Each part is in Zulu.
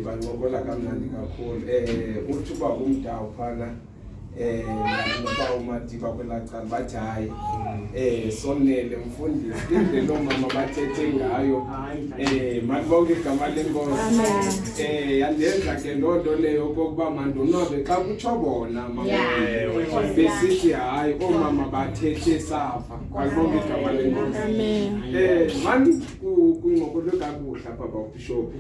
bangobola kamnandi kakhulu. Uthi uba umdawu phana noba umadiba kwelacala bathi hayi sonele mfundisi indle lo mama bathethe ngayo malibonke igama lenkosi yandenza ke loo nto leyo okokuba mandonwabe xa kutsho bona besithi hayi oomama bathethe safa malibonke igama lenkosi mani kuncokolwe kakuhle apha babhishophu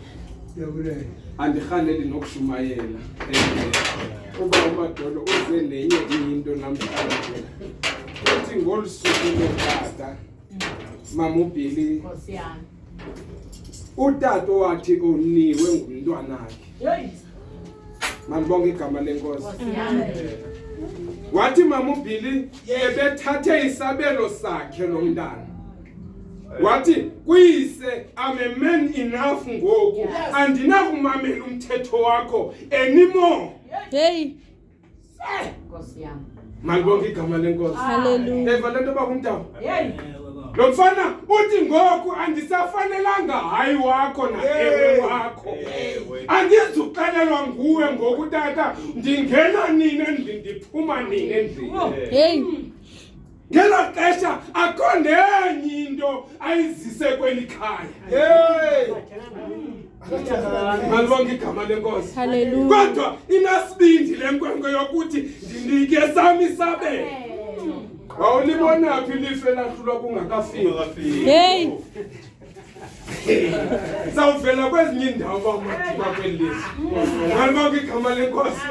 andirhaneli nokushumayela uba umadolo uze nenye into namhlanje uthi ngolu suku lotata mama uBhili utata wathi uniwe ngumntwanakhe manibonke igama lenkosi wathi mama uBhili ebethathe isabelo sakhe lo mntana wathi kuyise I'm a man enough ngoku andinakumamela umthetho wakho anymore. Nkosi yami. Malibonke igama lenkosi. Hallelujah. Eva lento bakumntawo. Lo mfana uthi ngoku andisafanelanga hayi wakho na ewe wakho. Andizuxelelwa nguwe ngoku tata ndingena nini ndiphuma nini endlini. Ngelo xesha akho nenye into ayizise kweli khaya. Malibonke igama lenkosi. Hallelujah. Kodwa inasibindi lenkwenkwe yokuthi ndinike sami isabelo. Awulibona phi life lahlulwa kungakafiki. Sawuvela kwezinye indawo bamadiba kwelizwe. Malibonke igama lenkosi.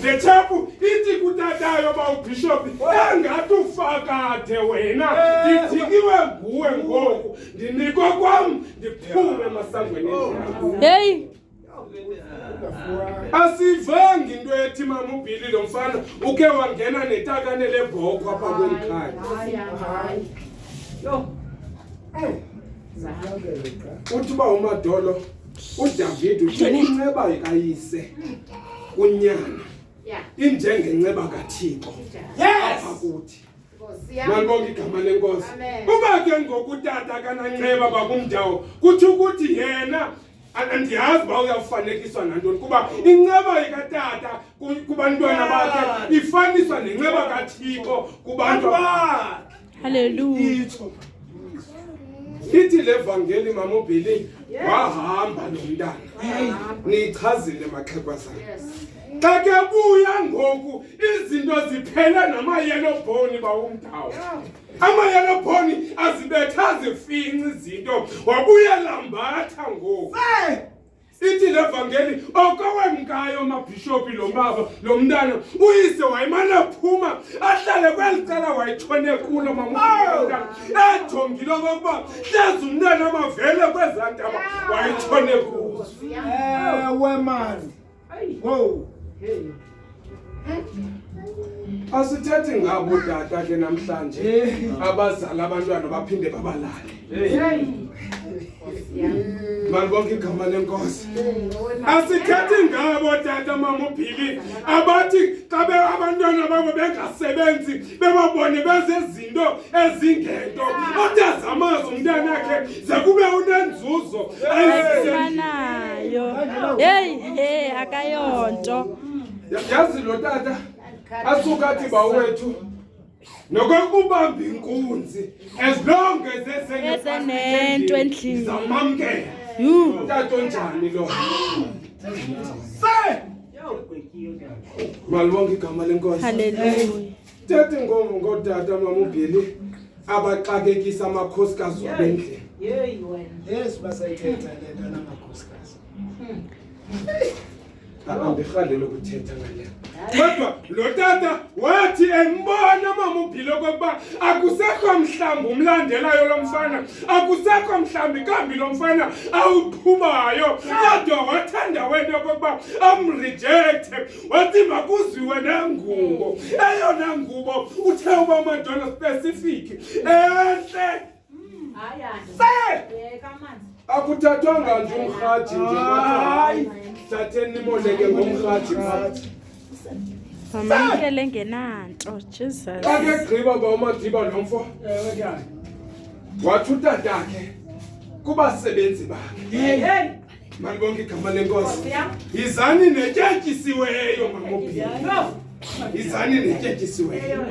Le chapu ithi kutatayo bawubishop engathi ufakade wena ndithikiwe nguwe ngoku ndinikwa kwam ndiphume emasangweni endlela. Asivangi into ethi mama uBhili lo mfana uke wangena netakane lebhoko apha kwelikhaya. Uthi uba umadolo uDavid uthi inxeba ikayise unyana injengenceba kaThixo apha kuthi. Malibonke igama lenkosi. Uba ke ngokutata kananxeba bakumndawo kuthi ukuthi yena andiyazi uba uyafanekiswa nantoni kuba inceba ikatata kubantwana bakhe ifaniswa nenceba kaThixo kubantu bakhe. Hallelujah. Ithi levangeli mama uBhili wahamba lo mntana nichazile maxhegwazana. Xa ke buya ngoku izinto ziphela nama-yellow bone bawumntawo. Ama-yellow bone azibetha zifinca izinto wabuya lambatha ngoku. Ithi levangeli okowemkayo mabhishophi lo baba lo mntana uyise wayimana phuma ahlale kwelicala wayithone kulo mama ejongile okokuba hlezi umntana amavele kwezantaba wayithone kuzo. Mani. Wo. Asithethi ngabo tata ke namhlanje abazali abantwana baphinde babalale. Malibonke igama lenkosi. Asithethi ngabo tata mama uBhili abathi xa abantwana babo bengasebenzi bebabone bezezinto ezingento utazamaza umntana wakhe zekube unenzuzo ayifanayo. Akayonto. Yazi lo tata asuka athi bawethu nokubamba inkunzi as long as esenento endlini zamamkela tato njani lo malibonke igama lenkosi. Hallelujah. Tethi ngotata mama uBhili abaxakekisa amakhosikazi wabendlela. Yes basayithetha le nto namakhosikazi. Andikhalele ukuthetha ngale. Kodwa lo tata wathi embona mama uBhili okokuba akusekho mhlamba umlandelayo lo mfana akusekho mhlamba ikambi lo mfana awuqhubayo kodwa wathanda wena okokuba amrejecte wathi makuzwiwe nengubo eyona ngubo uthe uba umadolo specific enhle. Akuthathwanga nje umrhaji nje hayi thatheni nimoleke ngomrhaji phathi. Mamamkele ngenanto Jesus. Ake gqiba ba umadiba nomfo. Wathi utatakhe kubasebenzi bakhe. Malibonke igama lenkosi. Yizani netyetjisiweyo mamobhili. Yizani netyetjisiweyo.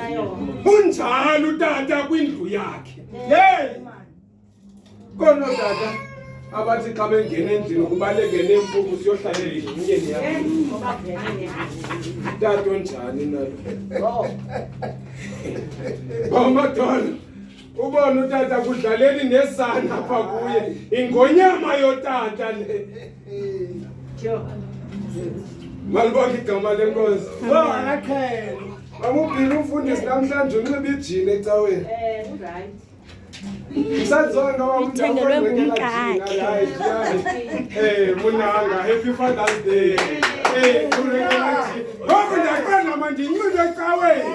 Unjalo utata kwindlu yakhe. Hey! Kono tata abathi xa bengena endlini kubaleke neempuku siyohlalela imyeni yakhe. Tata onjani nalo? Bamadolo. Ubona utata kudlaleli nesana apha kuye. Ingonyama yotata le. Malibonke igama lenkosi. Bakhe. Mamubhili umfundisi namhlanje unxiba ijini ecaweni. Msadzonga Uthengelwe ngumkakhe. Munanga happy Father's Day. Ngoku ndaqala mandinxibe ecaweni.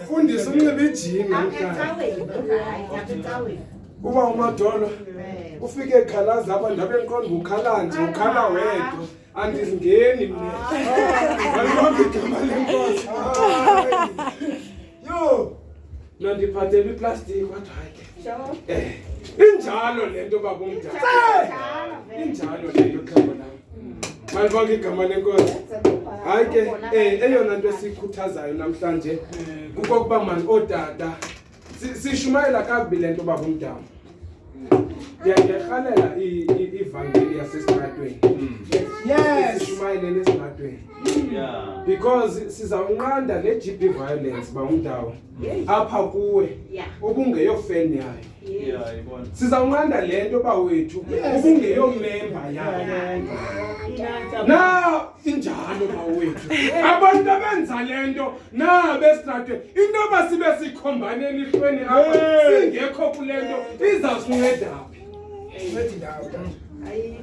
Fundisa unxiba ijini namhlanje. Uba umadolo ufike ekhalaza abantu ndabe nqonda ukhala nje ukhala wedwa andizingeni mina. Malibonke igama lenkosi. Yo nandiphathela iplastic wathi hayi injalo lento baba umdala. Injalo lento xhobo lam. Malibonke igama lenkosi. Hayi ke eyona nto esikhuthazayo namhlanje kukokuba mani otata sishumayela kakubi lento baba umdala. Ndiyarhalela ivangeli yasesitratweni. Yes. Sishumayele nesitratweni. Yeah. Because sizawunqanda le GP violence ba umdawo apha kuwe ubungeyo fan yayo. Yeah, ibona. Sizawunqanda lento ba wethu ubungeyo member yayo. Na injalo ba wethu. Abantu abenza lento na besitratweni into basibe sikhombane elihlweni apha singekho kulento izawusinceda phi.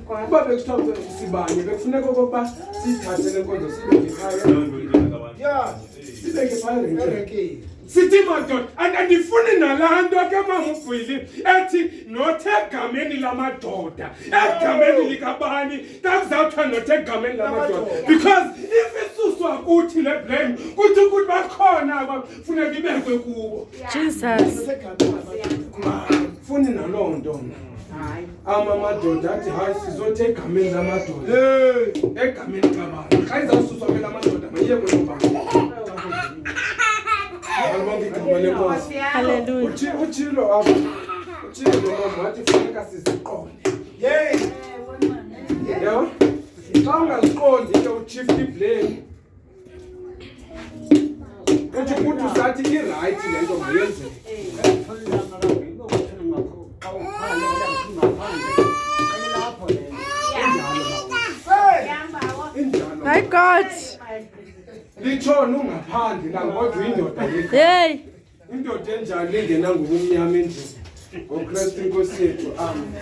Kuba bekuthiwa sibanye bekufuneka okokuba sithathe le nkonzo sibe ngekhaya. Sibe ngekhaya. Sithi madoda andifuni nalaa nto ke mamubhili ethi nothe egameni lamadoda egameni likabani kakuzawuthiwa nothe egameni lamadoda because if isuswa kuthi le blame kuthi ukuthi bakhona abafuneka ibekwe kubo. Jesus. Funi naloo nto amadoda athi hayi sizothe egameni lamadoda egameni kabani xa izawususwa phela amadoda mayiyekwe nobani. Hallelujah. Uchilo apha. Uchilo lo wathi funeka siziqonde. Yey. Yebo. Xa ungaziqondi ke uchief blame. Kuthi ukuthi usathi i-right lento mayenze. My God. Litshona ungaphandle kangodwa indoda le. Hey. Indoda enjani ingena ngobumnyama endlini. ngoKristu Inkosi yethu. Amen.